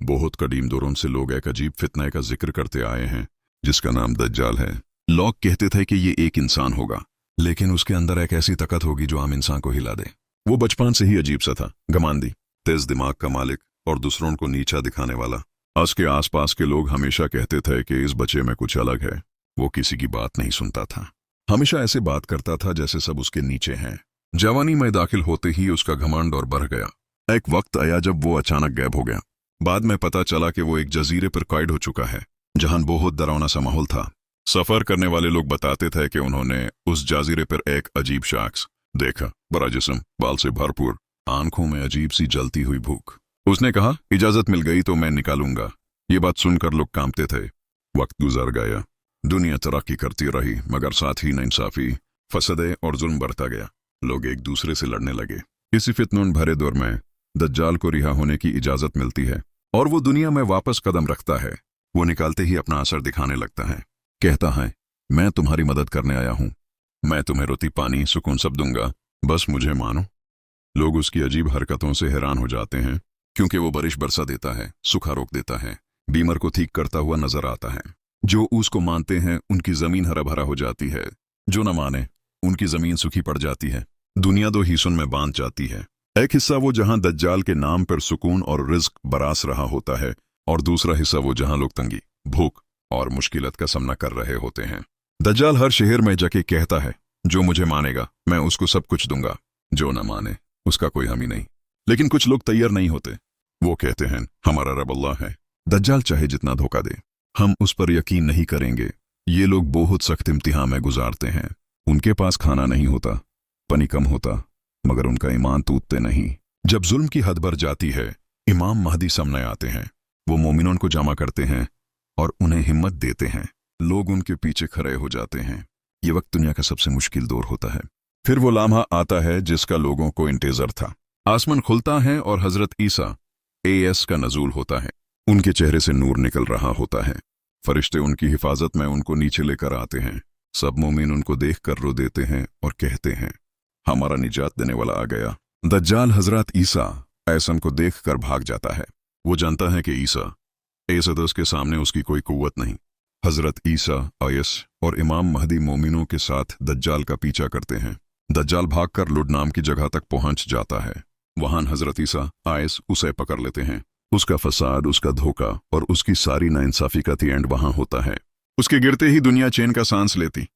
बहुत कदीम दौरों से लोग एक अजीब फितने का जिक्र करते आए हैं जिसका नाम दज्जाल है। लोग कहते थे कि ये एक इंसान होगा, लेकिन उसके अंदर एक ऐसी ताकत होगी जो आम इंसान को हिला दे। वो बचपन से ही अजीब सा था, घमंडी, तेज दिमाग का मालिक और दूसरों को नीचा दिखाने वाला। उसके आसपास के लोग हमेशा कहते थे कि इस बच्चे में कुछ अलग है। वो किसी की बात नहीं सुनता था, हमेशा ऐसे बात करता था जैसे सब उसके नीचे हैं। जवानी में दाखिल होते ही उसका घमंड और बढ़ गया। एक वक्त आया जब वो अचानक गायब हो गया। बाद में पता चला कि वो एक जजीरे पर कैद हो चुका है जहां बहुत डरावना सा माहौल था। सफर करने वाले लोग बताते थे कि उन्होंने उस जजीरे पर एक अजीब शख्स देखा, बड़ा जिस्म, बाल से भरपूर, आंखों में अजीब सी जलती हुई भूख। उसने कहा, इजाजत मिल गई तो मैं निकालूंगा। ये बात सुनकर लोग कांपते थे। वक्त गुजर गया, दुनिया तरक्की करती रही, मगर साथ ही नाइंसाफी, फसदे और जुल्म बढ़ता गया। लोग एक दूसरे से लड़ने लगे। इसी फितनून भरे दौर में दज्जाल को रिहा होने की इजाजत मिलती है और वो दुनिया में वापस कदम रखता है। वो निकालते ही अपना असर दिखाने लगता है। कहता है, मैं तुम्हारी मदद करने आया हूं, मैं तुम्हें रोटी पानी सुकून सब दूंगा, बस मुझे मानो। लोग उसकी अजीब हरकतों से हैरान हो जाते हैं, क्योंकि वो बारिश बरसा देता है, सूखा रोक देता है, बीमार को ठीक करता हुआ नजर आता है। जो उसको मानते हैं उनकी जमीन हरा भरा हो जाती है, जो न माने उनकी जमीन सूखी पड़ जाती है। दुनिया दो हिस्सों में बांट जाती है। एक हिस्सा वो जहां दज्जाल के नाम पर सुकून और रिज्क बरास रहा होता है, और दूसरा हिस्सा वो जहां लोग तंगी, भूख और मुश्किलत का सामना कर रहे होते हैं। दज्जाल हर शहर में जाके कहता है, जो मुझे मानेगा मैं उसको सब कुछ दूंगा, जो न माने उसका कोई हामी नहीं। लेकिन कुछ लोग तैयार नहीं होते। वो कहते हैं, हमारा रब अल्लाह है, दज्जाल चाहे जितना धोखा दे हम उस पर यकीन नहीं करेंगे। ये लोग बहुत सख्त इम्तिहान में गुजारते हैं। उनके पास खाना नहीं होता, पानी कम होता, मगर उनका ईमान टूटते नहीं। जब जुल्म की हद बढ़ जाती है, इमाम महदी सामने आते हैं। वो मोमिनों को जमा करते हैं और उन्हें हिम्मत देते हैं। लोग उनके पीछे खड़े हो जाते हैं। ये वक्त दुनिया का सबसे मुश्किल दौर होता है। फिर वो लम्हा आता है जिसका लोगों को इंतजार था। आसमान खुलता है और हजरत ईसा एएस का नजूल होता है। उनके चेहरे से नूर निकल रहा होता है। फरिश्ते उनकी हिफाजत में उनको नीचे लेकर आते हैं। सब मोमिन उनको देखकर रो देते हैं और कहते हैं, हमारा निजात देने वाला आ गया। दज्जाल हजरत ईसा ऐसन को देखकर भाग जाता है। वो जानता है कि ईसा एसदस के सामने उसकी कोई कुव्वत नहीं। हजरत ईसा आयस और इमाम महदी मोमिनों के साथ दज्जाल का पीछा करते हैं। दज्जाल भागकर लुड नाम की जगह तक पहुंच जाता है। वहां हजरत ईसा आयस उसे पकड़ लेते हैं। उसका फसाद, उसका धोखा और उसकी सारी नाइंसाफी का एंड वहां होता है। उसके गिरते ही दुनिया चैन का सांस लेती।